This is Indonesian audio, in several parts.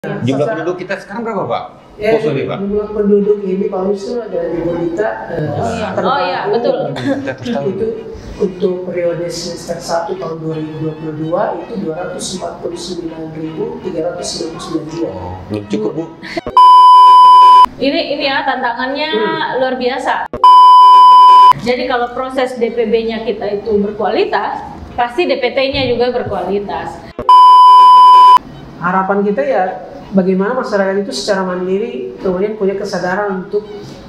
Jumlah penduduk kita sekarang berapa, Pak? Ya, Pak? jumlah penduduk ini Pak Wisnu ada 5 juta. Oh iya, betul. Itu untuk periode semester 1 tahun 2022 itu 249.399 jiwa. Belum cukup, Bu. Ini ya tantangannya luar biasa. Jadi kalau proses DPB-nya kita itu berkualitas, pasti DPT-nya juga berkualitas. Harapan kita ya bagaimana masyarakat itu secara mandiri kemudian punya kesadaran untuk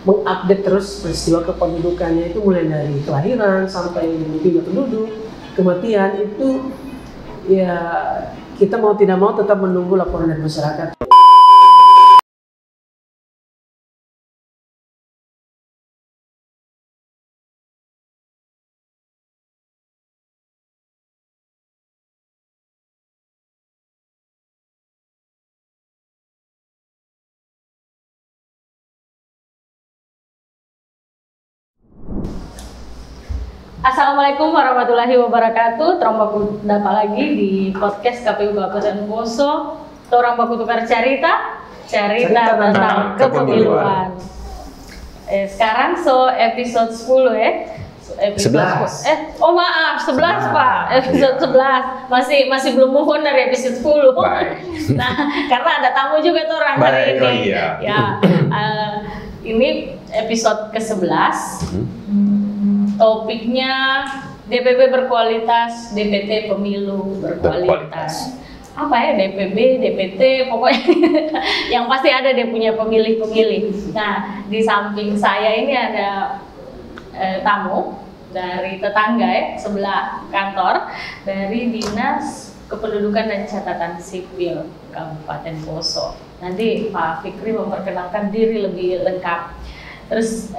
mengupdate terus peristiwa kependudukannya, itu mulai dari kelahiran sampai pindah penduduk, kematian, itu ya kita mau tidak mau tetap menunggu laporan dari masyarakat. Assalamualaikum warahmatullahi wabarakatuh. Teromba dapa lagi di podcast KPU Kabupaten Poso. Torang baku tukar cerita tentang kepemiluan. Sekarang episode 10 ya. Episode 11. Oh maaf, 11 Pak. Episode 11. Masih belum move on dari episode 10. Baik. Nah, karena ada tamu juga tuh orang hari ini. Oh iya. Ya, ini episode ke-11. Topiknya DPB berkualitas, DPT pemilu berkualitas. Apa ya DPB, DPT, pokoknya yang pasti ada dia punya pemilih-pemilih. Nah, di samping saya ini ada tamu dari tetangga ya, sebelah kantor, dari Dinas Kependudukan dan Catatan Sipil Kabupaten Poso. Nanti Pak Fikri memperkenalkan diri lebih lengkap. Terus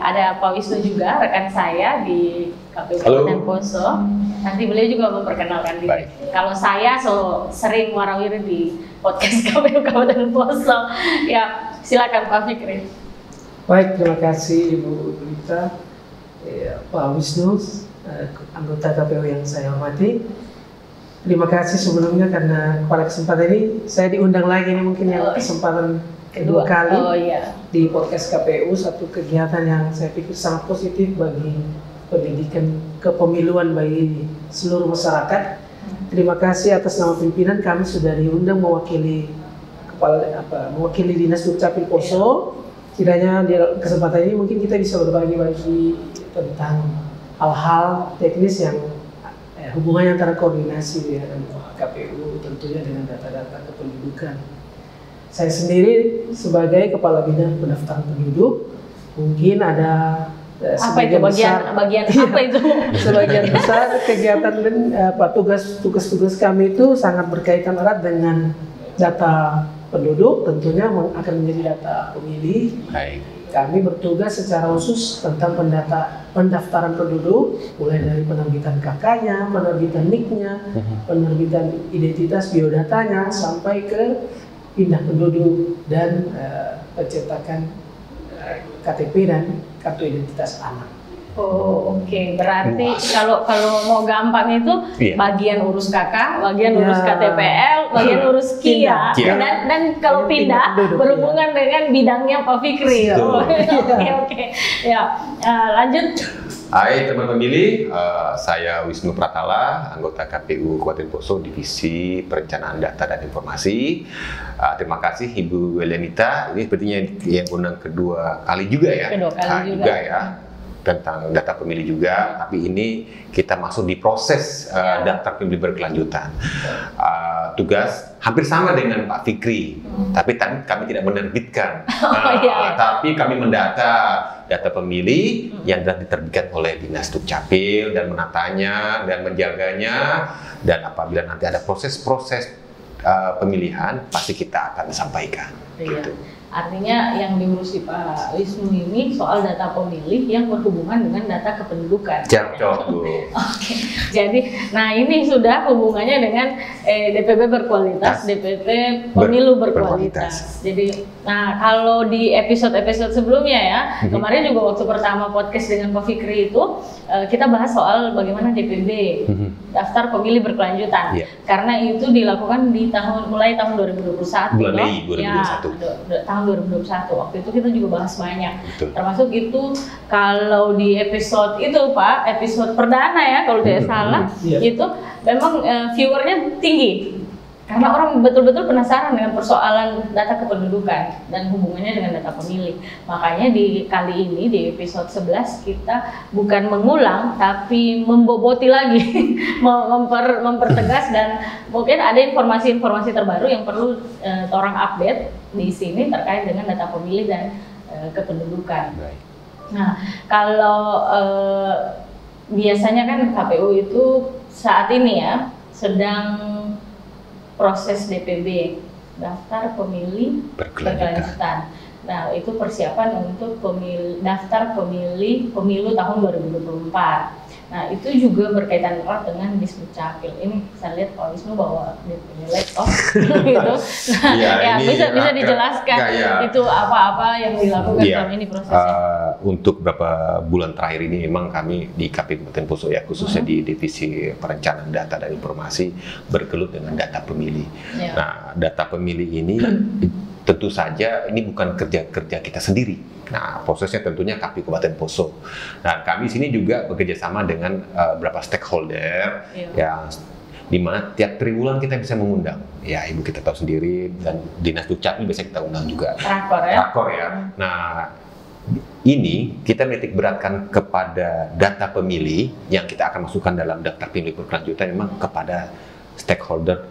ada Pak Wisnu juga, rekan saya di KPU Kabupaten Poso. Nanti beliau juga memperkenalkan diri. Kalau saya sering warawiri di podcast KPU Kabupaten Poso. Ya, silakan Pak Fikri. Baik, terima kasih Ibu Rita, Pak Wisnu, anggota KPU yang saya hormati. Terima kasih sebelumnya karena pada kesempatan ini saya diundang lagi, ini mungkin yang kesempatan kedua kali di podcast KPU, satu kegiatan yang saya pikir sangat positif bagi pendidikan kepemiluan bagi seluruh masyarakat. Terima kasih atas nama pimpinan, kami sudah diundang mewakili mewakili Dinas Dukcapil Poso. Kiranya di kesempatan ini mungkin kita bisa berbagi tentang hal-hal teknis yang hubungannya antara koordinasi dengan KPU, tentunya dengan data-data kependudukan. Saya sendiri sebagai Kepala Bidang Pendaftaran Penduduk, mungkin ada sebagian besar kegiatan dan tugas-tugas kami itu sangat berkaitan erat dengan data penduduk, tentunya akan menjadi data pemilih. Baik. Kami bertugas secara khusus tentang pendaftaran penduduk, mulai dari penerbitan KK-nya, penerbitan NIK-nya, penerbitan identitas biodatanya, sampai ke pindah penduduk dan pencetakan KTP dan kartu identitas anak. Oh, oke. Berarti kalau mau gampang itu bagian urus KK, bagian urus KTPL, bagian urus KIA, dan kalau pindah berhubungan dengan bidangnya Pak Fikri. Oke. Ya, lanjut. Hai teman pemilih, saya Wisnu Pratala, anggota KPU Kabupaten Poso, Divisi Perencanaan Data dan Informasi. Terima kasih Ibu Welenita, ini sepertinya yang undang kedua kali juga ya. Kedua kali juga ya, tentang data pemilih juga, tapi ini kita masuk di proses daftar pemilih berkelanjutan. Tugas hampir sama dengan Pak Fikri, tapi kami tidak menerbitkan, tapi kami mendata data pemilih yang telah diterbitkan oleh Dinas Dukcapil dan menatanya dan menjaganya, dan apabila nanti ada proses-proses pemilihan pasti kita akan sampaikan. Gitu. Artinya yang diurusi Pak Wisnu ini soal data pemilih yang berhubungan dengan data kependudukan. Cocok, Bu. Oke. Jadi, nah ini sudah hubungannya dengan DPB berkualitas, DPT pemilu berkualitas. Jadi, nah kalau di episode-episode sebelumnya ya, kemarin juga waktu pertama podcast dengan Pak Fikri itu kita bahas soal bagaimana DPB daftar pemilih berkelanjutan. Karena itu dilakukan di mulai tahun 2021. Bulan Mei 2021. Ya, tahun 2021. Waktu itu kita juga bahas banyak. Betul. Termasuk itu kalau di episode itu Pak, episode perdana ya kalau tidak salah, itu memang viewernya tinggi. Karena orang betul-betul penasaran dengan persoalan data kependudukan dan hubungannya dengan data pemilih. Makanya di kali ini di episode 11 kita bukan mengulang tapi memboboti lagi, mempertegas dan mungkin ada informasi-informasi terbaru yang perlu orang update di sini terkait dengan data pemilih dan kependudukan. Nah, kalau biasanya kan KPU itu saat ini ya sedang proses DPB, daftar pemilih berkelanjutan. Nah, itu persiapan untuk daftar pemilu tahun 2024. Nah, itu juga berkaitan erat dengan Disdukcapil. Ini saya lihat Pak Wisnu bawa dia punya laptop gitu. Nah, ya bisa dijelaskan itu apa-apa yang dilakukan selama ini prosesnya. Untuk beberapa bulan terakhir ini memang kami di KPU Kabupaten Poso ya, khususnya di Divisi Perencanaan Data dan Informasi bergelut dengan data pemilih. Nah, data pemilih ini tentu saja ini bukan kerja kita sendiri. Nah, prosesnya tentunya KPU Kabupaten Poso. Nah, kami sini juga bekerja sama dengan beberapa stakeholder yang di mana tiap triwulan kita bisa mengundang. Ya, Ibu kita tahu sendiri dan Dinas Dukcapil biasa kita undang juga. Rakor ya. Nah, ini kita menitik beratkan kepada data pemilih yang kita akan masukkan dalam daftar pemilih berkelanjutan memang kepada stakeholder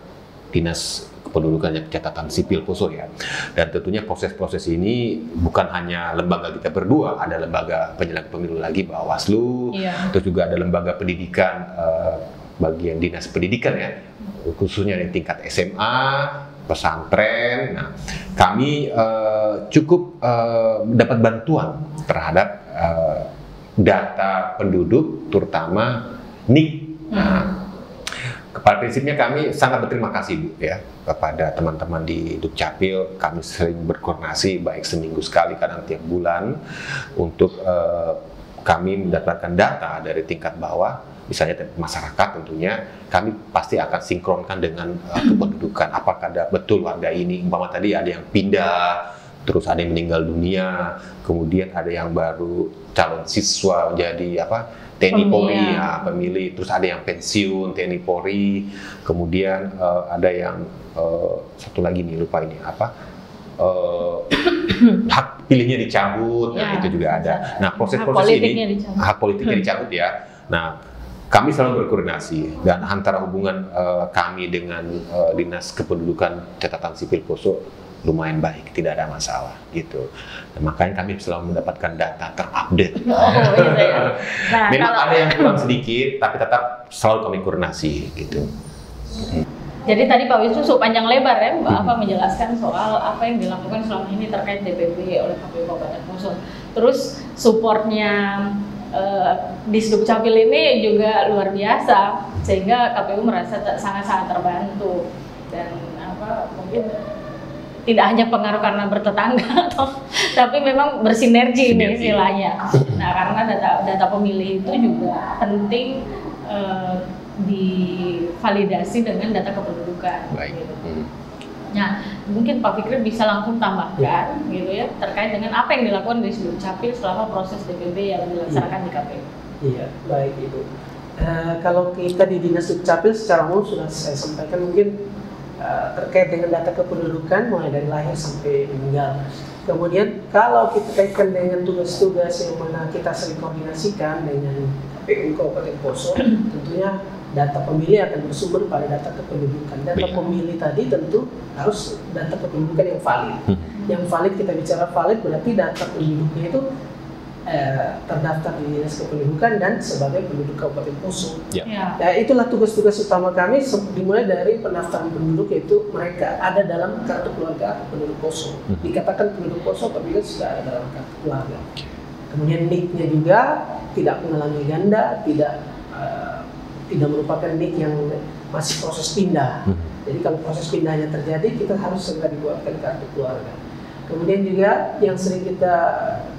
Dinas Kependudukan dan Catatan Sipil Poso ya. Dan tentunya proses-proses ini bukan hanya lembaga kita berdua, ada lembaga penyelenggara pemilu lagi Bawaslu, terus juga ada lembaga pendidikan bagian Dinas Pendidikan ya, khususnya di tingkat SMA, pesantren. Nah, kami cukup mendapat bantuan terhadap data penduduk, terutama NIK. Nah, pada prinsipnya kami sangat berterima kasih Bu ya kepada teman-teman di Dukcapil. Kami sering berkoordinasi baik seminggu sekali, kadang tiap bulan untuk kami mendapatkan data dari tingkat bawah, misalnya masyarakat tentunya kami pasti akan sinkronkan dengan kependudukan. Apakah ada betul warga ini, umpama tadi ada yang pindah, terus ada yang meninggal dunia, kemudian ada yang baru calon siswa jadi TNI Polri pemilih, terus ada yang pensiun TNI Polri, kemudian ada yang satu lagi nih lupa ini hak pilihnya dicabut, nah itu juga ada. Nah proses-proses ini hak politiknya dicabut ya. Nah kami selalu berkoordinasi dan antara hubungan kami dengan Dinas Kependudukan Catatan Sipil Poso lumayan baik, tidak ada masalah gitu. Dan makanya kami selalu mendapatkan data terupdate. Nah, memang ada yang kurang sedikit, tapi tetap selalu kami koordinasi gitu. Jadi tadi Pak Wisnu panjang lebar ya, menjelaskan soal apa yang dilakukan selama ini terkait DPB oleh KPU Kabupaten Poso. Terus supportnya Disdukcapil ini juga luar biasa, sehingga KPU merasa sangat-sangat terbantu dan mungkin tidak hanya pengaruh karena bertetangga, tapi memang bersinergi ini istilahnya. Nah, karena data pemilih itu juga penting divalidasi dengan data kependudukan. Gitu. Nah, mungkin Pak Fikri bisa langsung tambahkan gitu ya terkait dengan apa yang dilakukan di Disdukcapil selama proses DPB yang dilaksanakan di KPU. Iya, baik Ibu. Kalau kita di Dinas Dukcapil secara umum sudah saya sampaikan mungkin terkait dengan data kependudukan mulai dari lahir sampai meninggal. Kemudian kalau kita kaitkan dengan tugas-tugas yang mana kita sering koordinasikan dengan KPU Kabupaten Poso, tentunya data pemilih akan bersumber pada data kependudukan. Data pemilih tadi tentu harus data kependudukan yang valid. Yang valid, kita bicara valid berarti data penduduknya itu terdaftar di Dinas Kependudukan dan sebagai penduduk Kabupaten Poso. Ya, itulah tugas-tugas utama kami dimulai dari pendaftaran penduduk, yaitu mereka ada dalam kartu keluarga penduduk Poso. Dikatakan penduduk Poso apabila sudah ada dalam kartu keluarga. Kemudian NIK-nya juga tidak mengalami ganda, tidak merupakan NIK yang masih proses pindah. Jadi kalau proses pindahnya terjadi, kita harus segera dibuatkan kartu keluarga. Kemudian juga yang sering kita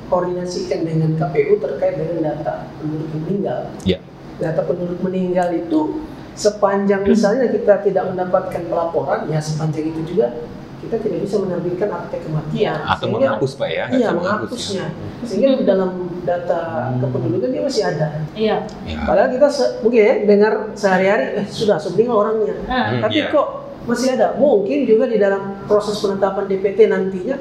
koordinasikan dengan KPU terkait dengan data penduduk meninggal. Data penduduk meninggal itu sepanjang misalnya kita tidak mendapatkan pelaporan, ya sepanjang itu juga kita tidak bisa menerbitkan akte kematian. Atau menghapus Pak ya? Iya, menghapusnya. Sehingga di dalam data kependudukan dia masih ada. Iya. Padahal kita mungkin ya dengar sehari-hari sudah meninggal orangnya, tapi kok masih ada. Mungkin juga di dalam proses penetapan DPT nantinya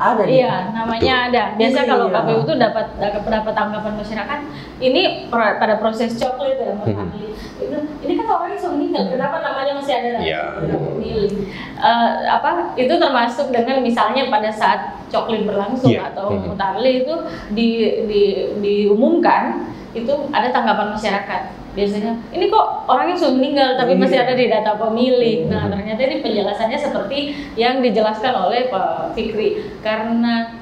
ada. Iya, namanya ada. Biasa kalau KPU itu dapat tanggapan masyarakat. Ini pada proses coklit ya, ini kan orangnya sudah meninggal. Kenapa namanya masih ada lagi? Pemilih. Itu termasuk dengan misalnya pada saat coklit berlangsung atau mutarli itu diumumkan, itu ada tanggapan masyarakat. Biasanya ini kok orangnya sudah meninggal tapi masih ada di data pemilih. Nah, ternyata ini penjelasannya seperti yang dijelaskan oleh Pak Fikri, karena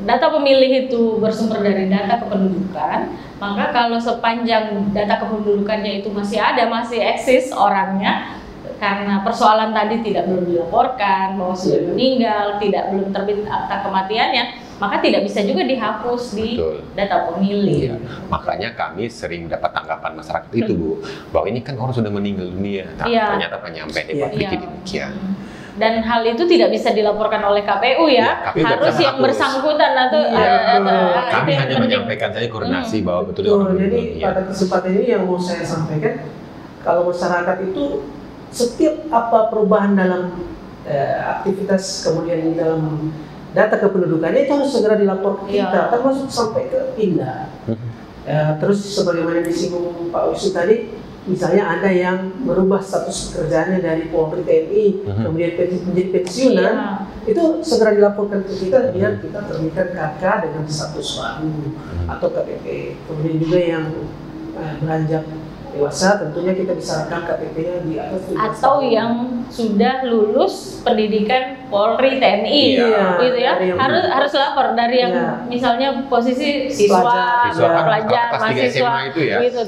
data pemilih itu bersumber dari data kependudukan, maka kalau sepanjang data kependudukannya itu masih ada, masih eksis orangnya, karena persoalan tadi belum dilaporkan bahwa sudah meninggal, belum terbit akta kematiannya, maka tidak bisa juga dihapus di data pemilih. Iya. Makanya kami sering dapat tanggapan masyarakat itu Bu, bahwa ini kan orang sudah meninggal dunia, ternyata penyampaian Pak Fikri demikian. Dan hal itu tidak bisa dilaporkan oleh KPU ya, harus yang bersangkutan atau kami hanya menyampaikan saja koordinasi bahwa betul orang meninggal. Jadi pada kesempatan ini yang mau saya sampaikan, kalau masyarakat itu setiap apa perubahan dalam aktivitas kemudian dalam data kependudukannya itu harus segera dilapor ke kita, termasuk sampai ke Pindah. Terus sebagaimana disinggung Pak Wisnu tadi, misalnya ada yang merubah status pekerjaannya dari Polri TNI kemudian menjadi pensiunan, itu segera dilaporkan ke kita biar kita terbitkan KK dengan status baru atau KTP. Kemudian juga yang beranjak dewasa tentunya kita bisa rekam KTP-nya di atas atau yang sudah lulus pendidikan Polri TNI gitu ya, harus lapor dari yang misalnya posisi siswa, pelajar, mahasiswa gitu,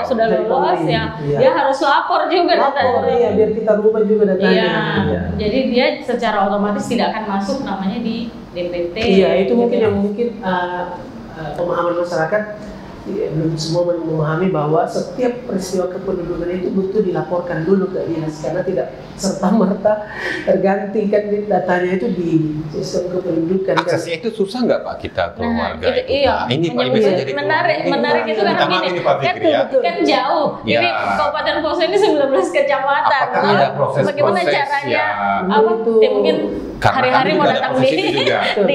sudah lulus dia harus lapor juga biar kita rubah juga datanya. Jadi dia secara otomatis tidak akan masuk namanya di DPT. Itu mungkin yang pemahaman masyarakat. Belum semua memahami bahwa setiap peristiwa kependudukan itu butuh dilaporkan dulu ke dinas, karena tidak serta-merta tergantikan datanya itu di sistem kependudukan. Aksesnya itu susah nggak Pak kita ke warga itu? Nah, ini bisa jadi menarik itu kan kan jauh. Ini Kabupaten Poso ini 19 kecamatan. Apakah ada proses bagaimana caranya? Mungkin hari-hari mau datang di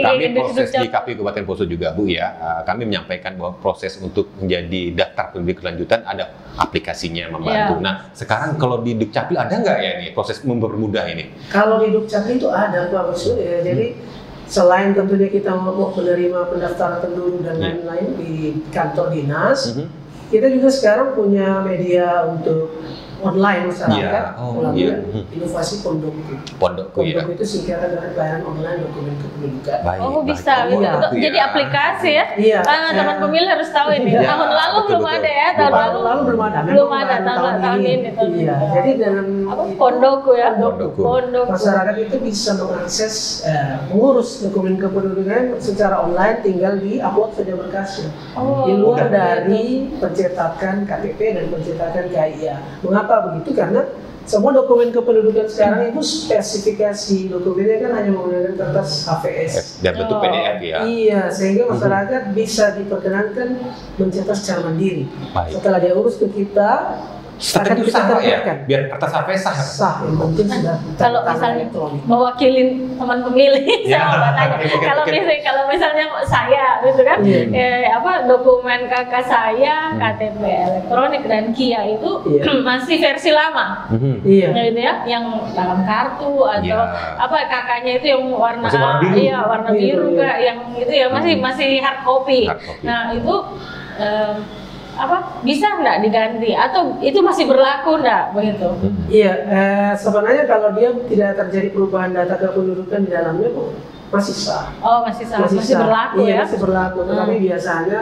kami proses di KPU Kabupaten Poso juga Bu ya. Kami menyampaikan bahwa proses untuk menjadi daftar pemilih kelanjutan ada aplikasinya membantu. Nah, sekarang kalau di Dukcapil ada nggak ya ini proses mempermudah ini? Kalau di Dukcapil itu ada Pak Wisnu ya. Jadi selain tentunya kita mau menerima pendaftaran penduduk dan lain-lain di kantor dinas, kita juga sekarang punya media untuk online masyarakat melalui inovasi Pondokku. Pondokku itu singkatan dari pelayanan online dokumen kependudukan. Bisa. Jadi aplikasi ya. Teman pemilih harus tahu ini. Tahun lalu belum ada ya. Tahun lalu belum ada. Tahun ini. Jadi dengan Pondokku ya. Masyarakat itu bisa mengakses mengurus dokumen kependudukan secara online, tinggal di-upload saja berkasnya. Di luar dari pencetakan KTP dan pencetakan KIA. Mengapa begitu? Karena semua dokumen kependudukan sekarang itu spesifikasi dokumennya kan hanya menggunakan kertas HVS dan bentuk PDF ya. Iya, sehingga masyarakat bisa diperkenankan mencetak secara mandiri. Setelah dia urus ke kita, akan kita terbitkan. Biar kertas HVS sah. Yang penting sudah kalau misalnya mewakilin teman pemilih kalau misalnya saya gitu kan, dokumen kakak saya, KTP elektronik dan KIA itu masih versi lama, gitu ya, yang dalam kartu atau kakaknya itu yang warna biru yang itu ya masih hard copy. Nah itu bisa nggak diganti atau itu masih berlaku nggak begitu? Iya, sebenarnya kalau dia tidak terjadi perubahan data kependudukan di dalamnya, masih sah. Oh, masih sah, masih sah. berlaku Iya, ya? masih berlaku. Tetapi biasanya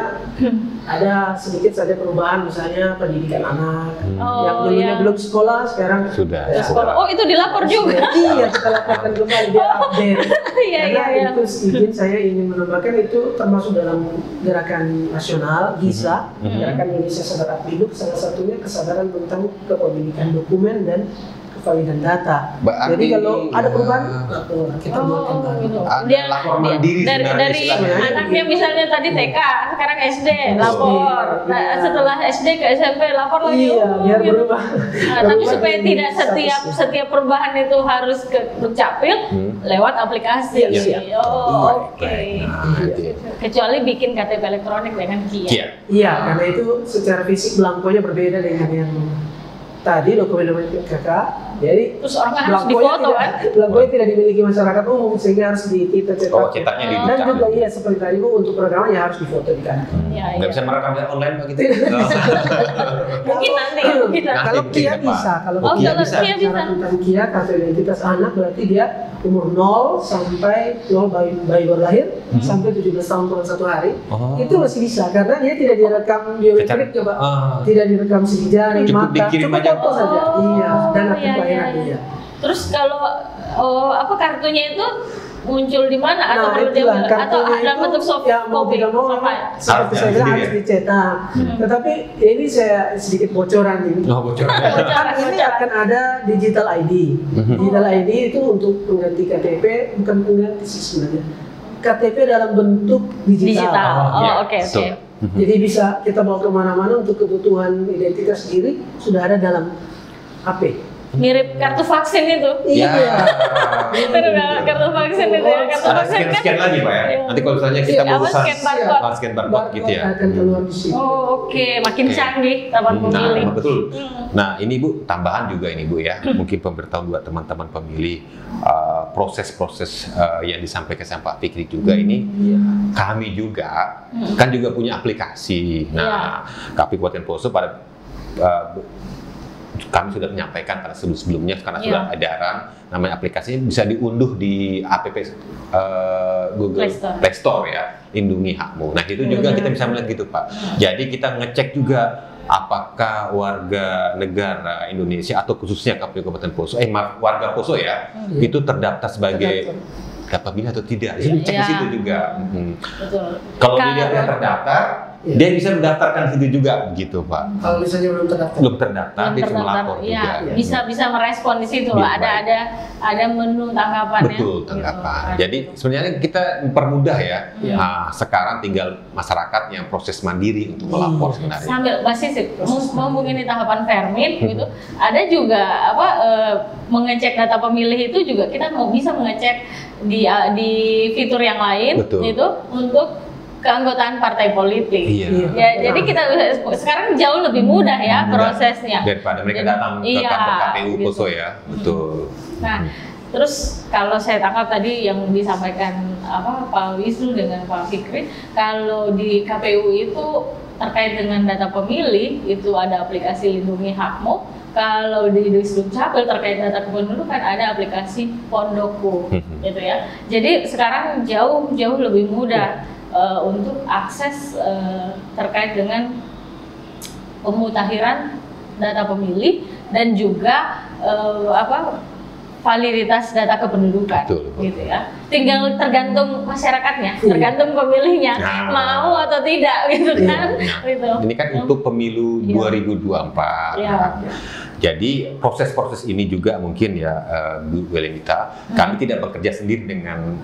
ada sedikit saja perubahan, misalnya pendidikan anak. Oh, yang dulunya iya. belum sekolah, sekarang Sudah. ya, Sekolah. Oh, itu dilapor juga. Iya, kita laporkan kembali, dia update. Iya, Karena iya. itu izin saya ingin menambahkan itu termasuk dalam gerakan nasional GISA, Gerakan Indonesia Sadar Akbiluk, salah satunya kesadaran tentang kepemilikan dokumen dan kevalidan data. Berarti, Jadi kalau ada perubahan, lapor, kita buatkan baru. Gitu. Ada lapor mandiri dari sebenarnya istilahnya. anaknya misalnya tadi TK, sekarang SD, SD, lapor. Nah, iya. setelah SD ke SMP lapor lagi. Iya, Oh, biar gitu. berubah. Nah, tapi Berubah supaya di tidak statusnya. setiap perubahan itu harus ke Dukcapil lewat aplikasi. Iya, siap. Oh, oke. Baik. Nah, itu. Kecuali bikin KTP elektronik dengan KIA. Iya. Iya, karena itu secara fisik belangkonya berbeda dengan yang tadi dokumen KK. Jadi Terus orang kan harus belangkonya difoto kan? belangkonya tidak dimiliki masyarakat umum sehingga harus kita cetak. Oh, cetaknya di Dan Dukcapil. juga iya seperti tadi Bu, untuk perekaman ya harus difoto di kantor. Iya, Nggak iya. bisa merekam online Pak gitu. Mungkin nanti, mungkin nanti. Kalau mungkin Kia ya, Pak. bisa, kalau Oh, Kia kalau bisa. Kia bisa. Bicara tentang Kia, kartu identitas anak berarti dia umur 0 sampai 0 bayi baru lahir sampai 17 tahun kurang 1 hari. Oh. Itu masih bisa karena dia tidak direkam biometrik coba. Ah. Tidak direkam sidik jari, Cukup mata, dikirim cukup aja. foto saja. Iya, dan akte iya, kelahiran iya. dia. Terus kalau apa kartunya itu muncul di mana atau Nah, perlu itulah diambil atau kartunya dalam itu bentuk soft ya mau copy? tidak mau Soft file? seperti saya bilang sendiri harus ya? dicetak. Tetapi ini saya sedikit bocoran ini. Oh, bocoran. Kan ini akan ada digital ID. Digital ID itu untuk pengganti KTP, bukan pengganti sih sebenarnya. KTP dalam bentuk digital. Digital. Oh, iya, oke, betul. oke. Jadi bisa kita bawa kemana-mana untuk kebutuhan identitas diri sudah ada dalam HP. Mirip kartu vaksin itu. Ya. Mirip banget kartu vaksin itu ya. Kartu Ada vaksin kan. scan lagi Pak ya. Iya. Nanti kalau misalnya kita Iya, mau apa, pesan scan barcode. scan barcode gitu ya. Akan keluar di situ. Oh, oke, makin canggih taman pemilih. Nah, betul. Nah, ini Bu, tambahan juga ini Bu ya. Mungkin pemberitahuan buat teman-teman pemilih proses-proses yang disampaikan sama Pak Fikri juga ini. Kami juga kan juga punya aplikasi. Nah, Kabupaten Poso pada kami sudah menyampaikan pada sebelum-sebelumnya karena sudah edaran namanya aplikasinya bisa diunduh di app Google Play Store ya, Lindungi Hakmu. Nah, itu juga kita bisa melihat gitu Pak. Jadi kita ngecek juga apakah warga negara Indonesia atau khususnya Kabupaten Poso, warga Poso ya, itu terdaftar sebagai pemilih atau tidak. Jadi cek di situ juga. Betul. Kalau dia terdaftar, dia bisa mendaftarkan situ juga, gitu Pak. Kalau misalnya belum terdaftar. Belum terdaftar, dia bisa melapor Iya, juga. bisa merespon di situ. Iya, Ada menu tanggapannya. Betul, tanggapan. Gitu. Jadi sebenarnya kita mempermudah ya. Iya. Nah, sekarang tinggal masyarakat yang proses mandiri untuk melapor sebenarnya. Sambil basis mumpung ini tahapan permit gitu, ada juga mengecek data pemilih itu juga kita mau bisa mengecek di fitur yang lain. Betul. Itu untuk keanggotaan partai politik. Iya. Ya, jadi kita sekarang jauh lebih mudah ya prosesnya Daripada mereka Jadi, datang ke iya, kantor KPU gitu. Poso ya. Betul. Nah, terus kalau saya tangkap tadi yang disampaikan Pak Wisnu dengan Pak Fikri, kalau di KPU itu terkait dengan data pemilih itu ada aplikasi Lindungi Hakmu. Kalau di Dukcapil terkait data kependudukan ada aplikasi Pondokku, gitu ya. Jadi sekarang jauh lebih mudah untuk akses terkait dengan pemutakhiran data pemilih dan juga validitas data kependudukan. Betul. Gitu ya. Tinggal tergantung masyarakatnya, tergantung pemilihnya Nah. mau atau tidak gitu kan. Gitu. Ini kan untuk pemilu Iya. 2024. Iya. Jadi proses-proses ini juga mungkin ya Bu Welenita, kami tidak bekerja sendiri dengan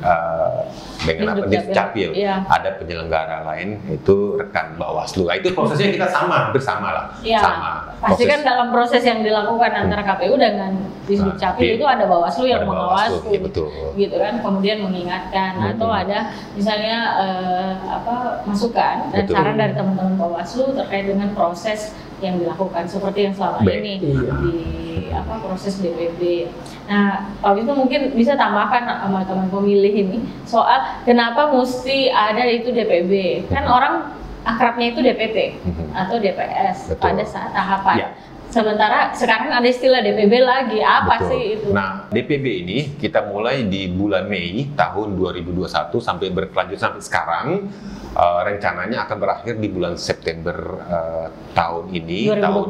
Dukcapil. Iya. Ada penyelenggara lain itu rekan Bawaslu. Nah, itu prosesnya kita bersama lah. Iya. Sama. Pasti Proses- kan dalam proses yang dilakukan antara KPU dengan Dukcapil iya. itu ada Bawaslu yang Ada mengawasi, Bawaslu, iya, betul. gitu kan, kemudian mengingatkan atau ada misalnya masukan dan Betul. saran dari teman-teman Bawaslu terkait dengan proses yang dilakukan seperti yang selama Baik. ini Iya. di proses DPP. Nah, Pak itu mungkin bisa tambahkan sama teman pemilih ini soal kenapa mesti ada itu DPB. Kan orang akrabnya itu DPT atau DPS Betul. pada saat tahapan. Ya. Sementara sekarang ada istilah DPB lagi, apa Betul. sih itu? Nah, DPB ini kita mulai di bulan Mei tahun 2021 sampai berkelanjut sampai sekarang. Rencananya akan berakhir di bulan September tahun ini, 2022. tahun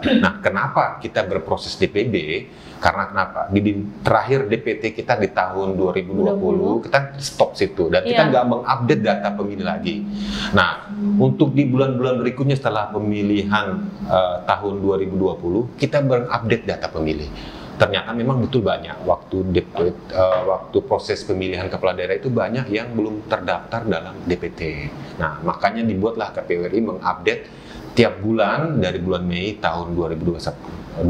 2022. Nah, kenapa kita berproses DPB? Karena kenapa? Di terakhir DPT kita di tahun 2020, kita stop situ dan kita nggak mengupdate data pemilih lagi. Nah, untuk di bulan-bulan berikutnya setelah pemilihan tahun 2020, kita mengupdate data pemilih. Ternyata memang betul banyak waktu proses pemilihan kepala daerah itu banyak yang belum terdaftar dalam DPT. Nah, makanya dibuatlah KPU RI mengupdate tiap bulan dari bulan Mei tahun 2021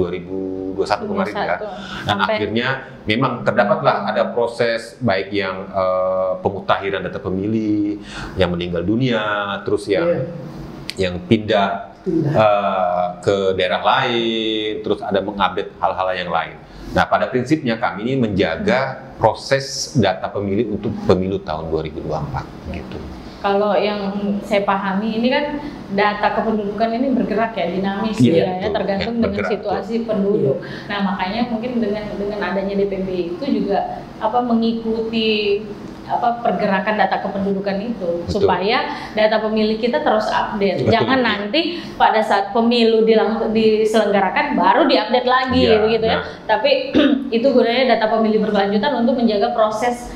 kemarin ya. Dan akhirnya memang terdapatlah ada proses baik yang pemutahiran data pemilih, yang meninggal dunia, terus yang pindah ke daerah lain, terus ada mengupdate hal-hal yang lain. Nah, pada prinsipnya kami ini menjaga proses data pemilih untuk pemilu tahun 2024 gitu. Kalau yang saya pahami ini kan data kependudukan ini bergerak ya, dinamis ya, tergantung dengan situasi penduduk. Nah, makanya mungkin dengan adanya DPB itu juga mengikuti pergerakan data kependudukan itu. Betul. Supaya data pemilih kita terus update. Betul. Jangan nanti pada saat pemilu diselenggarakan baru diupdate lagi begitu ya. Tapi itu gunanya data pemilih berkelanjutan untuk menjaga proses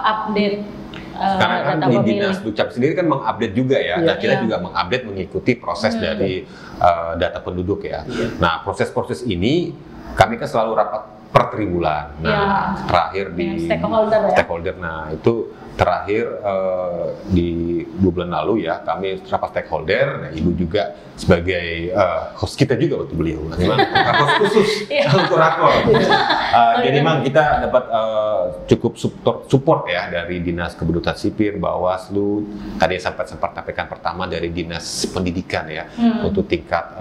update. Sekarang kan di Dinas Dukcapil sendiri kan mengupdate juga ya, dan kita juga mengupdate mengikuti proses dari data penduduk ya. Nah, proses-proses ini kami kan selalu rapat per tribulan. Nah, terakhir di stakeholder. Nah, itu terakhir di 2 bulan lalu ya, kami rapat stakeholder. Nah, Ibu juga sebagai host kita juga waktu beliau, host khusus untuk rakor. Jadi memang kita dapat cukup support ya dari Dinas Kependudukan Sipil, Bawaslu. Tadi sempat sampaikan pertama dari Dinas Pendidikan ya, untuk tingkat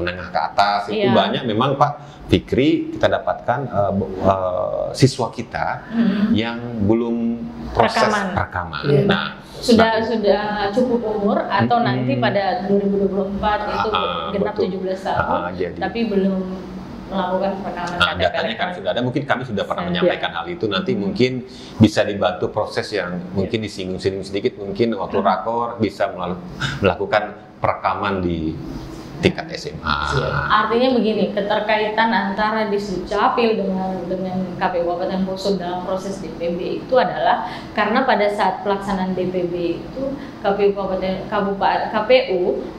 menengah ke atas itu banyak memang Pak Fikri kita dapatkan siswa kita yang belum proses rekaman. Nah, sudah cukup umur atau nanti pada 2024 itu genap 17 tahun, tapi belum melakukan rekaman. Nah, datanya kan sudah ada, mungkin kami sudah pernah menyampaikan hal itu. Nanti mungkin bisa dibantu proses yang mungkin disinggung-singgung sedikit, mungkin waktu rakor bisa melakukan perekaman di tingkat SMA. Artinya begini, keterkaitan antara Disdukcapil dengan KPU Kabupaten Poso dalam proses DPB itu adalah karena pada saat pelaksanaan DPB itu KPU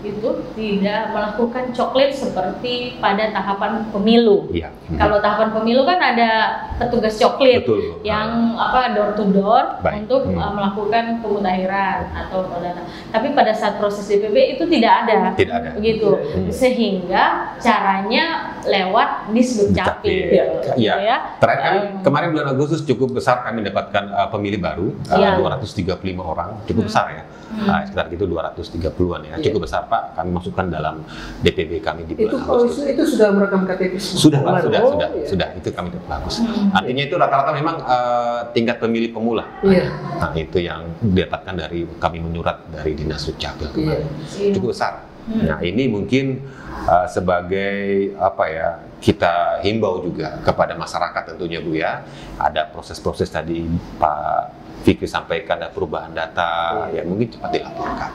itu tidak melakukan coklit seperti pada tahapan pemilu. Kalau tahapan pemilu kan ada petugas coklit yang door to door untuk melakukan pemutahiran atau data. Tapi pada saat proses DPB itu tidak ada. Begitu. Sehingga caranya lewat Disdukcapil. Terakhir kemarin bulan Agustus cukup besar kami dapatkan pemilih baru 235 orang, cukup besar ya. Sekitar itu 230-an ya, cukup besar Pak. Kami masukkan dalam DPB kami di bulan Agustus. Itu sudah merekam KTP? Sudah itu kami bagus. Artinya itu rata-rata memang tingkat pemilih pemula. Nah, itu yang didapatkan dari kami menyurat dari Dinas Dukcapil kemarin. Cukup besar. Nah, ini mungkin sebagai kita himbau juga kepada masyarakat tentunya Bu ya. Ada proses-proses tadi Pak Fikri sampaikan, ada perubahan data yang mungkin cepat dilaporkan.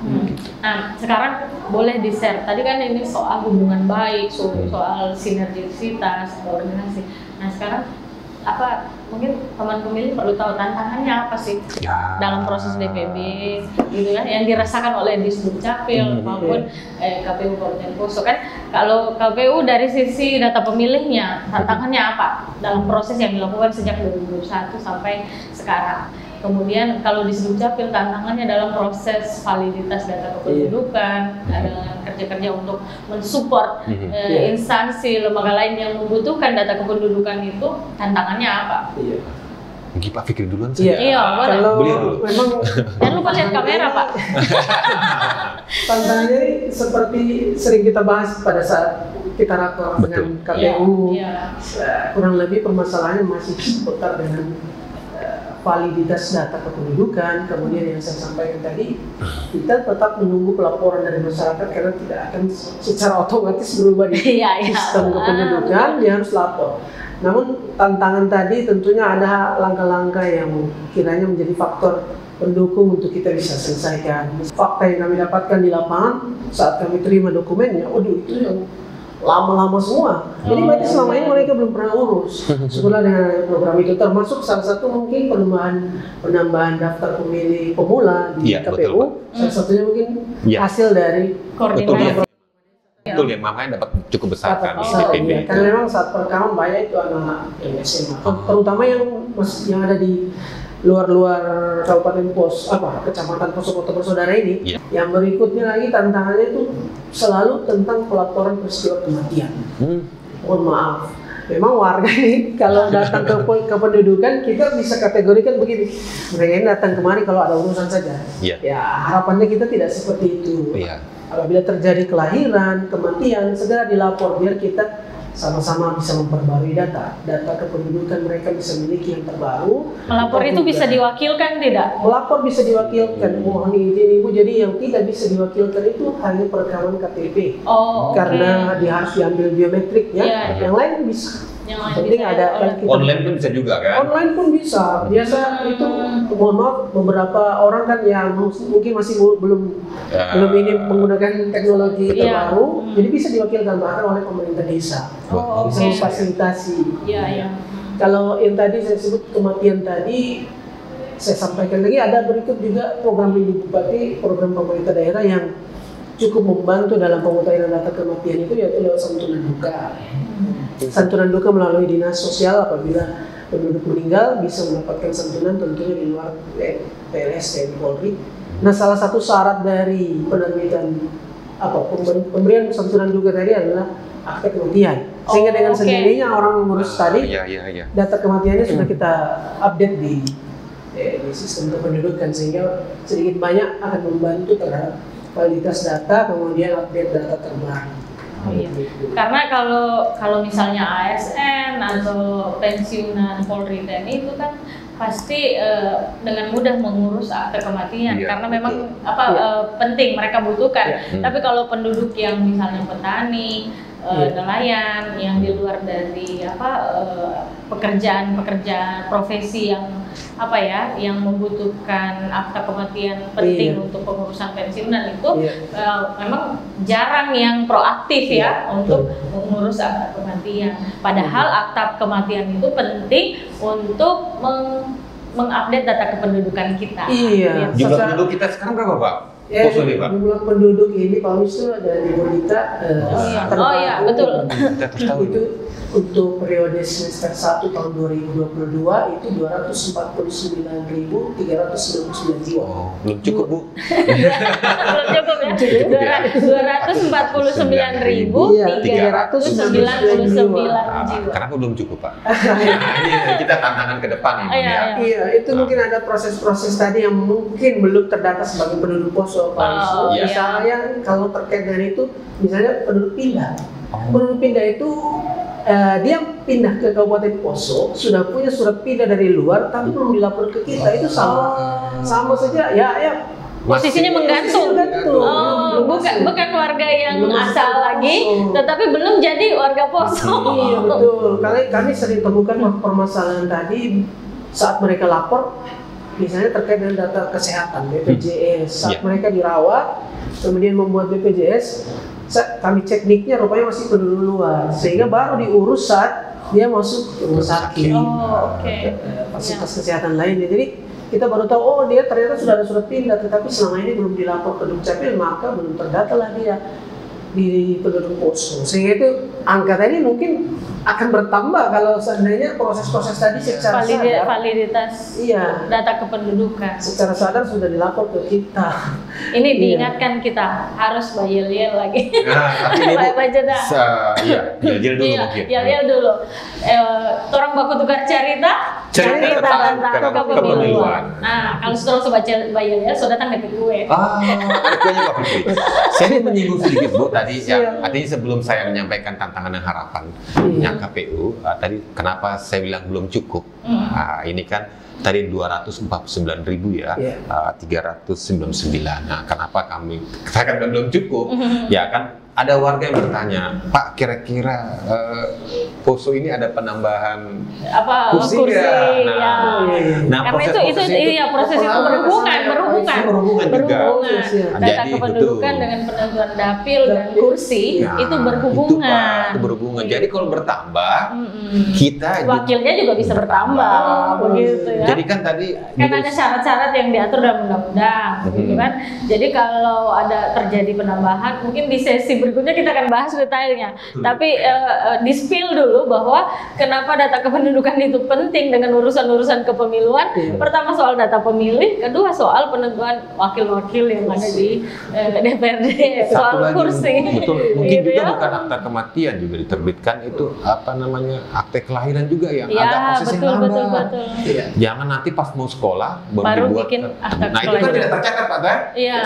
Nah, sekarang boleh di-share. Tadi kan ini soal hubungan baik, soal sinergisitas, koordinasi. Nah, sekarang mungkin teman pemilih perlu tahu tantangannya apa sih dalam proses DPB gitu kan, yang dirasakan oleh Disdukcapil maupun KPU Kabupaten Poso kan. Kalau KPU dari sisi data pemilihnya tantangannya apa dalam proses yang dilakukan sejak 2021 sampai sekarang. Kemudian kalau Disdukcapil tantangannya dalam proses validitas data kependudukan, ada kerja-kerja untuk mensupport instansi lembaga lain yang membutuhkan data kependudukan itu, tantangannya apa? Mungkin Pak Fikri duluan sih. Kalau memang jangan lupa lihat kamera Pak. Tantangannya seperti sering kita bahas pada saat kita rakor dengan KPU, kurang lebih permasalahannya masih seputar dengan validitas data kependudukan, kemudian yang saya sampaikan tadi, kita tetap menunggu pelaporan dari masyarakat karena tidak akan secara otomatis berubah di sistem kependudukan, dia harus lapor. Namun tantangan tadi tentunya ada langkah-langkah yang kiranya menjadi faktor pendukung untuk kita bisa selesaikan. Fakta yang kami dapatkan di lapangan saat kami terima dokumennya, itu yang lama-lama semua. Jadi berarti selama ini mereka belum pernah urus. Syukurlah dengan program itu, termasuk salah satu mungkin penambahan daftar pemilih pemula di KPU. Salah satunya mungkin hasil dari koordinasi. Betul ya, makanya dapat cukup besar kan di DPB. Iya, karena memang saat perekaman banyak itu anak-anak yang SMA, terutama yang ada di luar kabupaten kecamatan Poso Kota Bersaudara ini. Yang berikutnya lagi tantangannya itu selalu tentang pelaporan peristiwa kematian. Mohon maaf, memang warga ini kalau datang ke kependudukan kita bisa kategorikan begini, mereka ini datang kemari kalau ada urusan saja. Ya harapannya kita tidak seperti itu. Apabila terjadi kelahiran, kematian, segera dilapor biar kita sama-sama bisa memperbarui data kependudukan mereka bisa memiliki yang terbaru. Melapor itu bisa diwakilkan tidak? Melapor bisa diwakilkan. Mohon izin Ibu, jadi yang tidak bisa diwakilkan itu hanya perekaman KTP. Karena dia harus diambil biometriknya. Yang lain bisa. Penting ada online pun bisa juga kan? Online pun bisa. Biasa itu mohon maaf beberapa orang kan yang mungkin masih belum ini menggunakan teknologi terbaru, jadi bisa diwakilkan bahkan oleh pemerintah desa. Bisa memfasilitasi. Kalau yang tadi saya sebut kematian tadi, saya sampaikan lagi ada berikut juga program Ibu Bupati, program pemerintah daerah yang cukup membantu dalam pemutahiran data kematian itu, yaitu lewat santunan duka. Santunan duka melalui dinas sosial, apabila penduduk meninggal bisa mendapatkan santunan tentunya di luar PLS TNI Polri. Nah, salah satu syarat dari penerbitan pemberian santunan duka tadi adalah akte kematian. Sehingga dengan sendirinya orang mengurus tadi data kematiannya sudah kita update di sistem kependudukan, sehingga sedikit banyak akan membantu terhadap kualitas data, kemudian update data terbaru. Karena kalau misalnya ASN atau pensiunan Polri TNI itu kan pasti dengan mudah mengurus akte kematian karena memang penting mereka butuhkan. Tapi kalau penduduk yang misalnya petani, nelayan yang di luar dari pekerjaan profesi yang yang membutuhkan akta kematian penting untuk pengurusan pensiunan itu memang jarang yang proaktif untuk mengurus akta kematian. Padahal akta kematian itu penting untuk mengupdate data kependudukan kita. Jumlah penduduk kita sekarang berapa, Pak? Jumlah penduduk ini Pak Wisnu ada di Bonita. Betul. Itu untuk periode semester 1 tahun 2022 itu 249.399 jiwa. Belum cukup, Bu. Belum cukup ya. 249.399 jiwa. Kenapa belum cukup, Pak? Ini kita tantangan ke depan ini. Itu mungkin ada proses-proses tadi yang mungkin belum terdata sebagai penduduk Poso, Pak Wisnu. Misalnya kalau terkait dengan itu, misalnya penduduk pindah. Penduduk pindah itu dia pindah ke Kabupaten Poso, sudah punya surat pindah dari luar, tapi belum dilapor ke kita. Itu sama saja. Posisinya menggantung. Bukan warga yang asal lagi, tetapi belum jadi warga Poso. Iya betul. Kami sering temukan permasalahan tadi saat mereka lapor, misalnya terkait dengan data kesehatan BPJS. Saat mereka dirawat, kemudian membuat BPJS. Kami cek NIK-nya rupanya masih penduduk luar, sehingga baru diurus saat dia masuk rumah sakit, fasilitas kesehatan lainnya. Jadi kita baru tahu, dia ternyata sudah ada surat pindah, tetapi selama ini belum dilapor ke Dukcapil, maka belum terdata lah dia di penduduk Poso. Sehingga itu angka tadi mungkin akan bertambah kalau seandainya proses-proses tadi secara sadar, validitas data kependudukan secara sadar sudah dilapor ke kita. Ini diingatkan kita harus bayar lagi. Yel dulu. Orang baku tukar cerita tentang kepemiluan. Nah, kalau setelah bayar sudah datang dari gue. Pak Fikri. Saya menyinggung sedikit, Bu, tadi artinya sebelum saya menyampaikan tantangan dan harapan yang Karena KPU tadi kenapa saya bilang belum cukup? Ini kan tadi 249.000 ya, 399. Nah, kenapa saya kan belum cukup? Ya kan ada warga yang bertanya, Pak, kira-kira Poso ini ada penambahan kursi nggak? Nah, karena proses itu berhubungan juga. Data kependudukan dengan penentuan dapil dan kursi itu berhubungan. Itu berhubungan. Jadi kalau bertambah, kita wakilnya juga bisa bertambah, begitu ya. Jadi kan tadi ada syarat-syarat yang diatur dalam undang-undang, gitu kan. Jadi kalau ada terjadi penambahan, mungkin di sesi berikutnya kita akan bahas detailnya. Tapi di-spill dulu bahwa kenapa data kependudukan itu penting dengan urusan-urusan kepemiluan. Pertama soal data pemilih, kedua soal penentuan wakil-wakil yang ada di DPRD, soal kursi. Betul, mungkin juga bukan akta kematian juga diterbitkan, itu akte kelahiran juga yang agak prosesnya lambat. Jangan nanti pas mau sekolah baru dibuat. Bikin akta Nah, itu kan tidak tercatat, Pak Tan.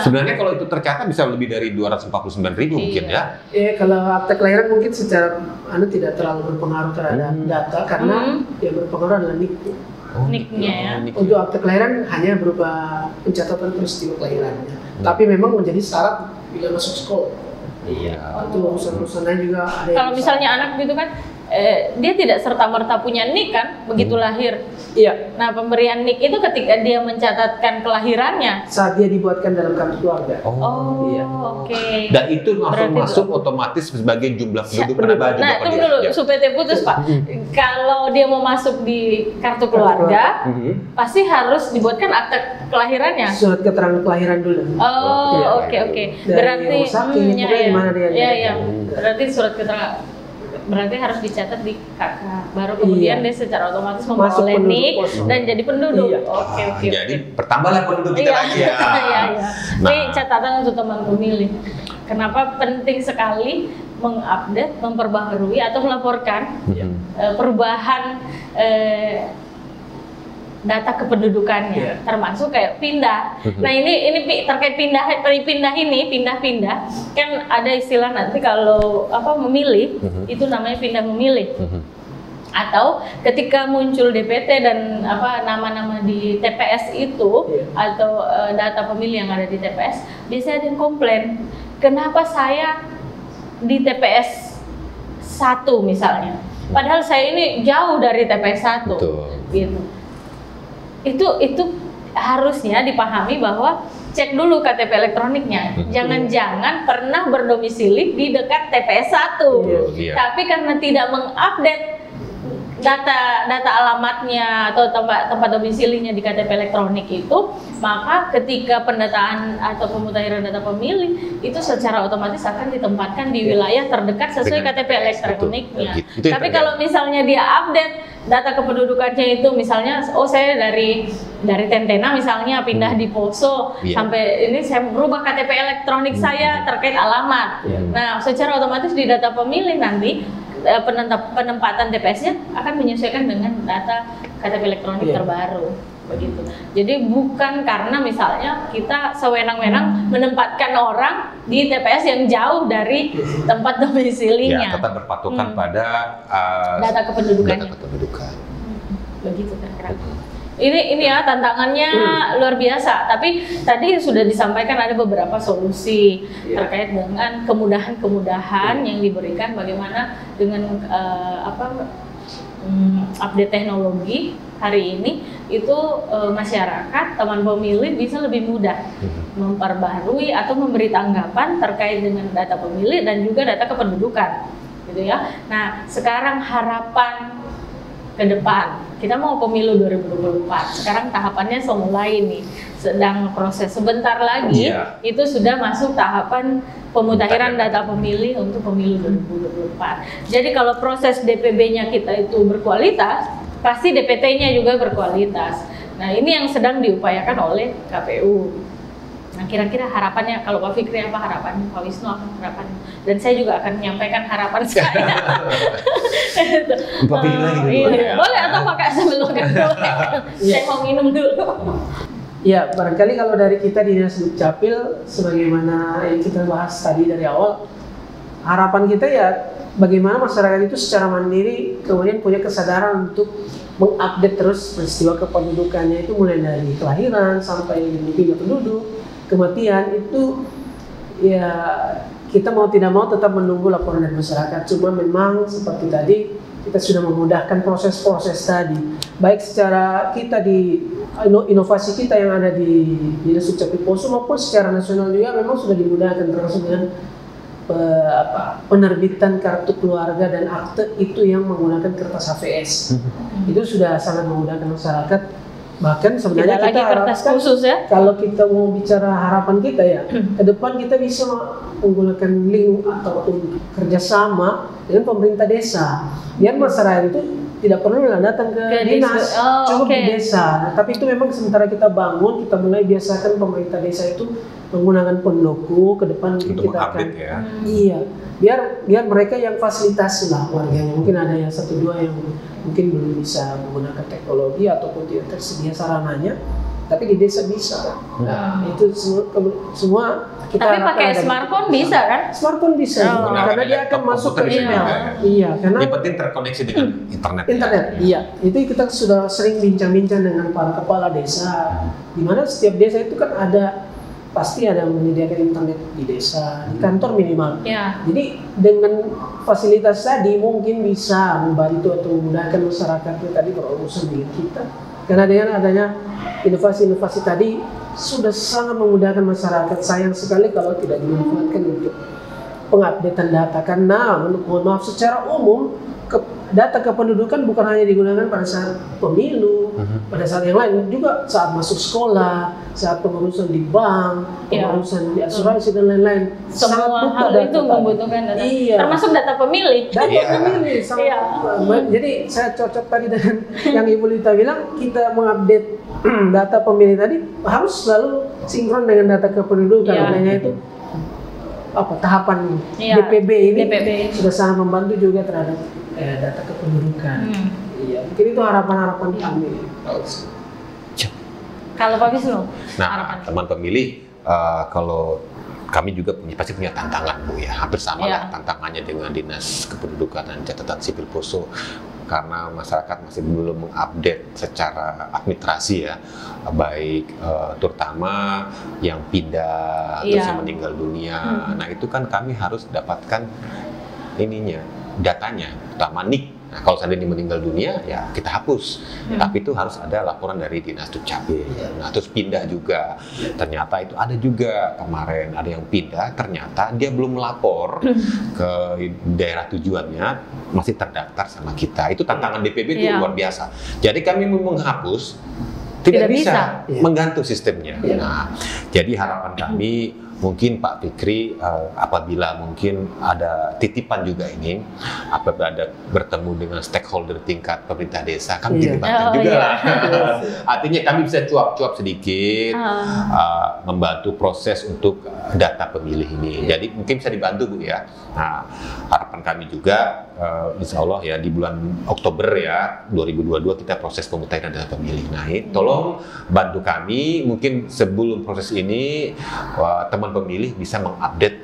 Sebenarnya kalau itu tercatat bisa lebih dari 249.000 mungkin ya. Kalau akte kelahiran mungkin secara tidak terlalu berpengaruh terhadap data karena yang berpengaruh adalah NIK. NIK-nya ya. Untuk akte kelahiran hanya berupa pencatatan peristiwa kelahirannya. Tapi memang menjadi syarat bila masuk sekolah. Itu urusan-urusannya juga ada. Kalau misalnya anak gitu kan, dia tidak serta-merta punya NIK kan, begitu lahir. Nah, pemberian NIK itu ketika dia mencatatkan kelahirannya saat dia dibuatkan dalam kartu keluarga. Oke. Dan itu masuk otomatis sebagai jumlah penduduk penambahan. Nah, tunggu dulu, supaya putus Pak. Kalau dia mau masuk di kartu keluarga, pasti harus dibuatkan akte kelahirannya. Surat keterangan kelahiran dulu. Oke. Berarti berarti surat keterangan. Berarti harus dicatat di KK, baru kemudian dia secara otomatis memperoleh NIK dan jadi penduduk. Oke. Jadi bertambahlah penduduk kita lagi ya. Ini catatan untuk teman pemilih. Kenapa penting sekali mengupdate, memperbaharui atau melaporkan perubahan data kependudukannya, termasuk kayak pindah. Nah ini terkait pindah kan ada istilah nanti kalau memilih itu namanya pindah memilih. Atau ketika muncul DPT dan nama-nama di TPS itu atau data pemilih yang ada di TPS, biasanya ada yang komplain, kenapa saya di TPS 1 misalnya, padahal saya ini jauh dari TPS 1 gitu. Itu harusnya dipahami bahwa cek dulu KTP elektroniknya. Jangan-jangan pernah berdomisili di dekat TPS 1. Tapi karena tidak mengupdate data alamatnya atau tempat domisilinya di KTP elektronik itu, maka ketika pendataan atau pemutahiran data pemilih itu secara otomatis akan ditempatkan di wilayah terdekat sesuai KTP elektroniknya. Tapi kalau misalnya dia update data kependudukannya itu misalnya, saya dari Tentena misalnya pindah di Poso, sampai ini saya berubah KTP elektronik saya terkait alamat. Nah, secara otomatis di data pemilih nanti penempatan TPS-nya akan menyesuaikan dengan data KTP elektronik terbaru. Begitu. Jadi bukan karena misalnya kita sewenang-wenang menempatkan orang di TPS yang jauh dari tempat domisilinya. Tetap berpatokan pada data kependudukannya. Begitu kira-kira. Ini ya tantangannya luar biasa. Tapi tadi sudah disampaikan ada beberapa solusi terkait dengan kemudahan-kemudahan yang diberikan bagaimana dengan update teknologi hari ini itu masyarakat, teman pemilih bisa lebih mudah memperbaharui atau memberi tanggapan terkait dengan data pemilih dan juga data kependudukan, gitu ya. Nah, sekarang harapan ke depan, kita mau pemilu 2024. Sekarang tahapannya sudah mulai nih, sedang proses. Sebentar lagi itu sudah masuk tahapan pemutahiran data pemilih untuk pemilu 2024. Jadi kalau proses DPB-nya kita itu berkualitas, pasti DPT-nya juga berkualitas. Nah, ini yang sedang diupayakan oleh KPU. Nah, kira-kira harapannya, kalau Pak Fikri apa harapannya, Pak Wisnu apa harapannya? Dan saya juga akan menyampaikan harapan saya. Pak Fikri lagi dulu. Boleh atau pakai sambil makan dulu. Saya mau minum dulu. Ya, barangkali kalau dari kita di Dinas Dukcapil, sebagaimana yang kita bahas tadi dari awal, harapan kita ya bagaimana masyarakat itu secara mandiri kemudian punya kesadaran untuk mengupdate terus peristiwa kependudukannya, itu mulai dari kelahiran sampai pindah penduduk, kematian, itu ya kita mau tidak mau tetap menunggu laporan dari masyarakat. Cuma memang seperti tadi kita sudah memudahkan proses-proses tadi, baik secara kita di inovasi kita yang ada di Dinas Dukcapil Poso maupun secara nasional juga memang sudah dimudahkan, termasuk dengan penerbitan kartu keluarga dan akte itu yang menggunakan kertas HVS. Itu sudah sangat memudahkan masyarakat. Bahkan sebenarnya tidak kita lagi kertas harapkan khusus ya. kalau kita mau bicara harapan kita ya, ke depan kita bisa menggunakan link ataupun kerjasama dengan pemerintah desa, biar masyarakat itu tidak perlu datang ke dinas, cukup di desa. Nah, tapi itu memang sementara kita bangun, kita mulai biasakan pemerintah desa itu menggunakan pendoku. Ke depan untuk kita akan ya. iya, biar mereka yang fasilitasi lah warganya. Mungkin ada yang satu dua yang mungkin belum bisa menggunakan teknologi ataupun tidak tersedia sarananya, tapi di desa bisa. Nah, itu semua kita tapi pakai smartphone bisa kan? Smartphone bisa, karena dia akan masuk ke email. Iya, karena yang penting terkoneksi dengan internet. Internet, iya. Itu kita sudah sering bincang-bincang dengan para kepala desa, di mana setiap desa itu kan pasti ada menyediakan internet di desa, di kantor minimal. Ya. Jadi dengan fasilitas tadi mungkin bisa membantu atau memudahkan masyarakat itu tadi berurusan dengan kita. Karena dengan adanya inovasi-inovasi tadi sudah sangat memudahkan masyarakat. Sayang sekali kalau tidak dimanfaatkan untuk pengupdatean data. Karena mohon maaf, secara umum data kependudukan bukan hanya digunakan pada saat pemilu, pada saat yang lain, juga saat masuk sekolah, saat pengurusan di bank, pengurusan di asuransi dan lain-lain. Semua hal itu membutuhkan data, termasuk data pemilih. Pemilih, jadi saya cocok tadi dengan yang Ibu Lita bilang, kita mengupdate data pemilih tadi harus selalu sinkron dengan data kependudukan. Makanya itu tahapan DPB ini sudah sangat membantu juga terhadap data kependudukan. Iya, mungkin itu harapan-harapan kami. Kalau Pak Wisnu, nah, teman pemilih, kalau kami juga pasti punya tantangan, Bu, ya. Hampir sama lah tantangannya dengan Dinas Kependudukan dan Catatan Sipil Poso, karena masyarakat masih belum mengupdate secara administrasi ya, baik terutama yang pindah terus yang meninggal dunia. Nah, itu kan kami harus dapatkan datanya, utama NIK. Nah, kalau seandainya meninggal dunia, ya kita hapus. Tapi itu harus ada laporan dari Dinas Dukcapil. Nah, terus pindah juga. Ternyata itu ada juga kemarin, ada yang pindah, ternyata dia belum melapor ke daerah tujuannya, masih terdaftar sama kita. Itu tantangan DPB itu luar biasa. Jadi kami mau menghapus, tidak bisa mengganti sistemnya. Nah, jadi harapan kami, mungkin Pak Fikri, apabila mungkin ada titipan juga ini, apabila ada bertemu dengan stakeholder tingkat pemerintah desa, kami titipkan juga lah. Artinya kami bisa cuap-cuap sedikit, membantu proses untuk data pemilih ini. Jadi mungkin bisa dibantu, Bu, ya. Nah, harapan kami juga, insya Allah ya di bulan Oktober ya 2022 kita proses pemutahiran data pemilih. Nah, tolong bantu kami, mungkin sebelum proses ini teman pemilih bisa mengupdate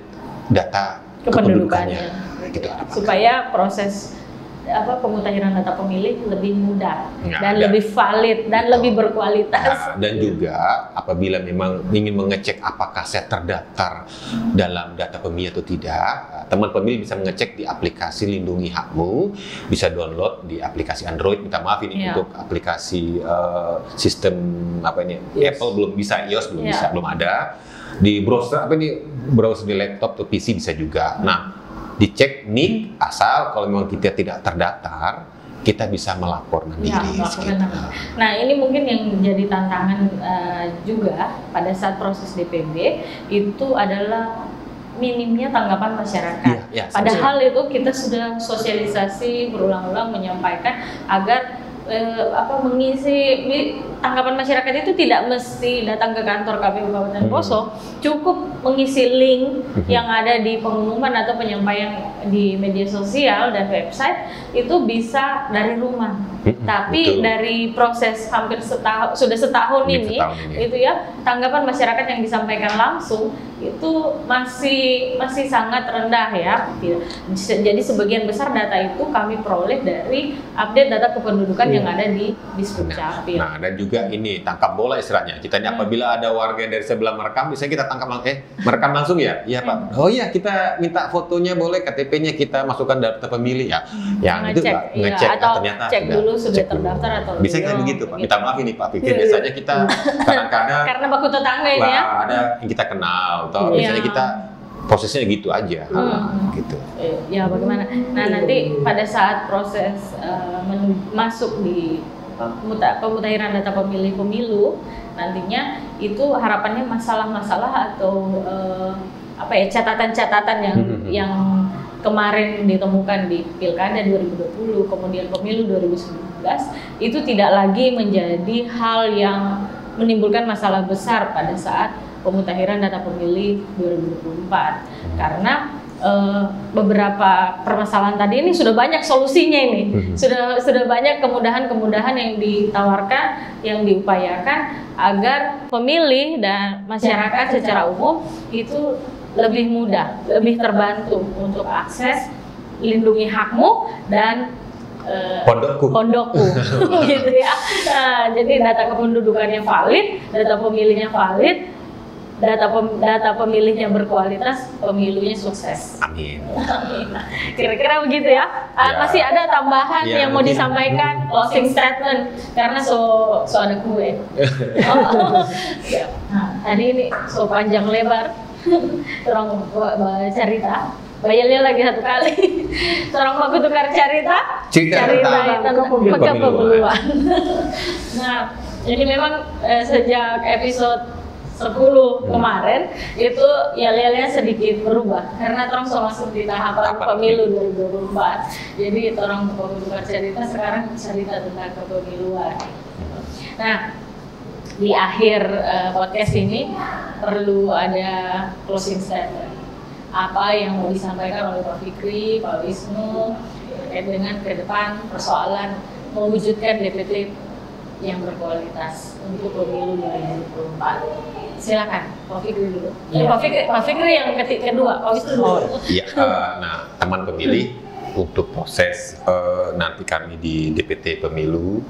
data kependudukannya. Gitu, supaya proses pemutahiran data pemilih lebih mudah dan lebih valid dan lebih berkualitas. Dan juga apabila memang ingin mengecek apakah saya terdaftar dalam data pemilih atau tidak, teman pemilih bisa mengecek di aplikasi Lindungi Hakmu, bisa download di aplikasi Android. Minta maaf ini untuk aplikasi sistem Apple belum bisa, iOS belum bisa, belum ada. Di browser browser di laptop atau PC bisa juga. Nah, dicek NIK, asal kalau memang kita tidak terdaftar, kita bisa melapor mandiri. Nah, ini mungkin yang menjadi tantangan juga pada saat proses DPB itu adalah minimnya tanggapan masyarakat. Padahal itu kita sudah sosialisasi berulang-ulang menyampaikan agar mengisi tanggapan masyarakat itu tidak mesti datang ke kantor KPU Kabupaten Poso, cukup mengisi link yang ada di pengumuman atau penyampaian di media sosial dan website, itu bisa dari rumah. Tapi dari proses hampir sudah setahun ini, itu ya, tanggapan masyarakat yang disampaikan langsung itu masih sangat rendah ya. Jadi sebagian besar data itu kami peroleh dari update data kependudukan yang ada di Disdukcapil. Nah, dan juga ini tangkap bola istilahnya. Kita ini apabila ada warga yang dari sebelah merekam, misalnya kita tangkap merekam langsung ya. Iya Pak. Oh iya, kita minta fotonya boleh, KTP-nya kita masukkan data pemilih ya. Yang itu ngecek atau ternyata cek dulu sudah terdaftar atau bisa kayak begitu Pak. Minta maaf ini Pak Fikri, biasanya kita kadang-kadang karena baku tetangga ini ya. Ada yang kita kenal atau misalnya kita prosesnya gitu aja, gitu. Ya bagaimana? Nah nanti pada saat proses masuk di pemutahiran data pemilih pemilu nantinya itu harapannya masalah-masalah atau catatan-catatan yang kemarin ditemukan di Pilkada 2020 kemudian pemilu 2019 itu tidak lagi menjadi hal yang menimbulkan masalah besar pada saat pemutahiran data pemilih 2024 karena beberapa permasalahan tadi ini sudah banyak solusinya ini, sudah banyak kemudahan-kemudahan yang ditawarkan, yang diupayakan agar pemilih dan masyarakat secara umum itu lebih mudah, lebih terbantu untuk akses lindungi hakmu dan pondokku gitu ya. Nah, jadi data kependudukannya valid, data pemilihnya valid, data pemilihnya berkualitas, pemilunya sukses. Amin. Nah, kira-kira begitu ya. Masih ada tambahan yang mau disampaikan, closing statement karena so ada kue. Nah, hari ini so panjang lebar, orang cerita. Bayarnya lagi satu kali. Seorang baku tukar cerita tentang kepemiluan. Nah, jadi memang sejak episode 10 kemarin itu ya lihatnya sedikit berubah karena orang masuk di tahapan pemilu 2024. Jadi orang tukar cerita sekarang cerita tentang kepemiluan. Nah, di akhir podcast ini perlu ada closing statement. Apa yang mau disampaikan oleh Pak Fikri, Pak Wisnu terkait dengan ke depan persoalan mewujudkan DPT yang berkualitas untuk pemilu 2024. Silakan, Pak Fikri dulu. Pak Fikri yang kedua, Pak Wisnu dulu. Iya, nah teman pemilih untuk proses nanti kami di DPT Pemilu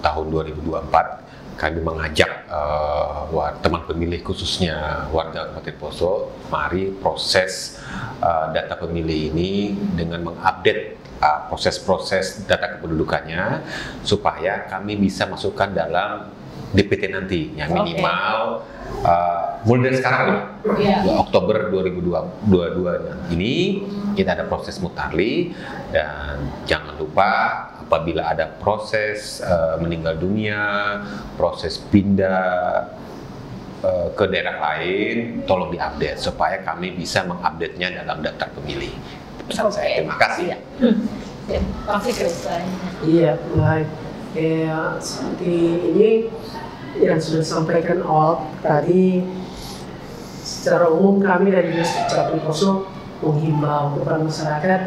tahun 2024 kami mengajak teman pemilih khususnya warga Kabupaten Poso, mari proses data pemilih ini dengan mengupdate proses-proses data kependudukannya supaya kami bisa masukkan dalam DPT nanti yang minimal mulai dari sekarang Oktober 2022 ini kita ada proses mutarli dan jangan lupa apabila ada proses meninggal dunia, proses pindah ke daerah lain, tolong diupdate supaya kami bisa mengupdate-nya dalam daftar pemilih. Pesan saya, terima kasih. Pak Fikri, iya, baik. Seperti ini yang sudah disampaikan awal tadi, secara umum kami dari Disdukcapil Poso menghimbau kepada masyarakat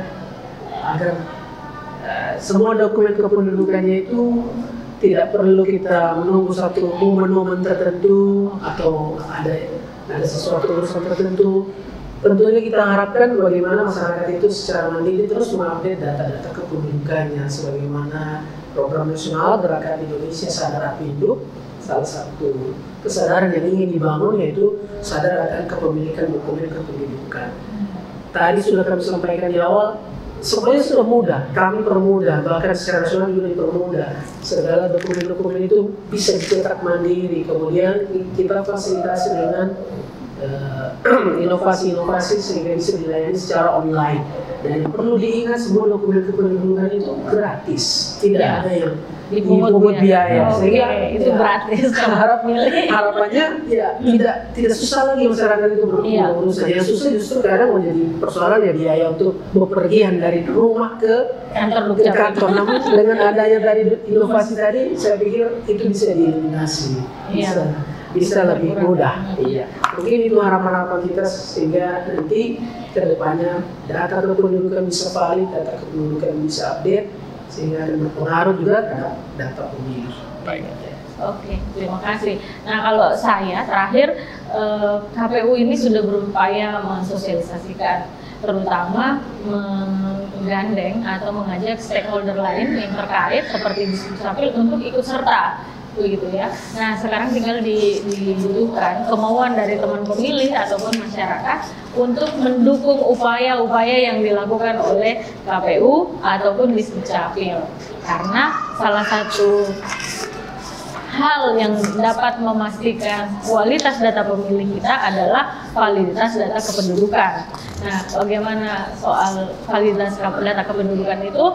agar semua dokumen kependudukannya itu tidak perlu kita menunggu satu momen-momen tertentu atau ada sesuatu urusan tertentu. Tentunya kita harapkan bagaimana masyarakat itu secara mandiri terus mengupdate data-data kependudukannya sebagaimana program nasional Gerakan Indonesia Sadar Apindo. Salah satu kesadaran yang ingin dibangun yaitu sadar akan kepemilikan dokumen kependudukan. Tadi sudah kami sampaikan di awal, semuanya sudah mudah, kami permudah, bahkan secara nasional juga dipermudah. Segala dokumen-dokumen itu bisa dicetak mandiri, kemudian kita fasilitasi dengan inovasi-inovasi sehingga bisa dilayani secara online. Dan yang perlu diingat, semua dokumen kependudukan itu gratis, tidak ada yang dipungut biaya. Sehingga itu gratis. Harapannya ya tidak susah lagi masyarakat itu berurusan. Yang susah justru kadang menjadi persoalan ya biaya untuk bepergian dari rumah ke kantor. Namun dengan adanya dari inovasi tadi, saya pikir itu bisa dieliminasi. Bisa lebih mudah. Mungkin itu harapan-harapan kita sehingga nanti ke depannya data kependudukan bisa valid, data kependudukan bisa update, sehingga berpengaruh juga terhadap data pemilih. Baik. Oke, terima kasih. Nah, kalau saya terakhir KPU ini sudah berupaya mensosialisasikan, terutama menggandeng atau mengajak stakeholder lain yang terkait seperti Dukcapil untuk ikut serta, begitu ya. Nah, sekarang tinggal dibutuhkan kemauan dari teman pemilih ataupun masyarakat untuk mendukung upaya-upaya yang dilakukan oleh KPU ataupun Dukcapil. Karena salah satu hal yang dapat memastikan kualitas data pemilih kita adalah validitas data kependudukan. Nah, bagaimana soal validitas data kependudukan itu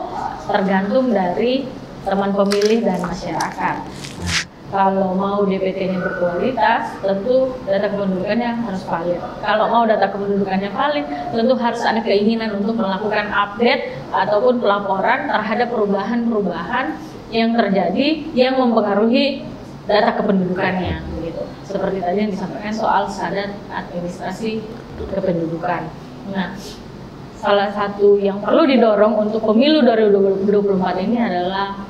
tergantung dari teman pemilih dan masyarakat. Nah, kalau mau DPT-nya berkualitas, tentu data kependudukannya harus valid. Kalau mau data kependudukannya valid, tentu harus ada keinginan untuk melakukan update ataupun pelaporan terhadap perubahan-perubahan yang terjadi yang mempengaruhi data kependudukannya, gitu. Seperti tadi yang disampaikan soal standar administrasi kependudukan. Nah, salah satu yang perlu didorong untuk pemilu 2024 ini adalah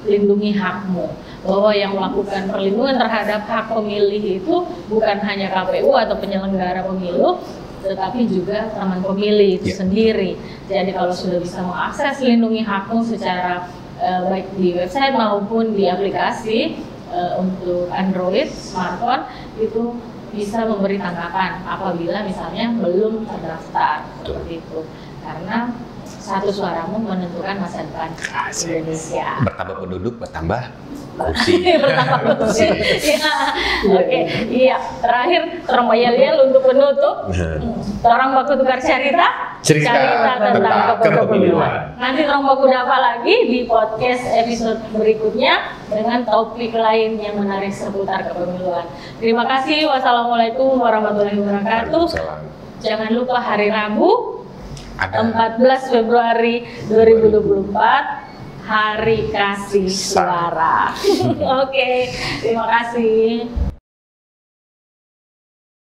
lindungi hakmu. Bahwa yang melakukan perlindungan terhadap hak pemilih itu bukan hanya KPU atau penyelenggara pemilu, tetapi juga teman pemilih itu sendiri. Jadi kalau sudah bisa mengakses lindungi hakmu secara baik di website maupun di aplikasi untuk Android, smartphone, itu bisa memberi tanggapan apabila misalnya belum terdaftar, seperti itu. Karena satu suaramu menentukan masa depan Indonesia. Bertambah penduduk, bertambah kursi. Bertambah kursi. Oke, iya. Terakhir, Terong Bayal untuk penutup. Orang baku tukar cerita tentang kepemiluan. Nanti Terong baku dapat lagi di podcast episode berikutnya dengan topik lain yang menarik seputar kepemiluan. Terima kasih. Wassalamualaikum warahmatullahi wabarakatuh. Jangan lupa hari Rabu 14 Februari 2024 Hari Kasih Suara. Oke, terima kasih.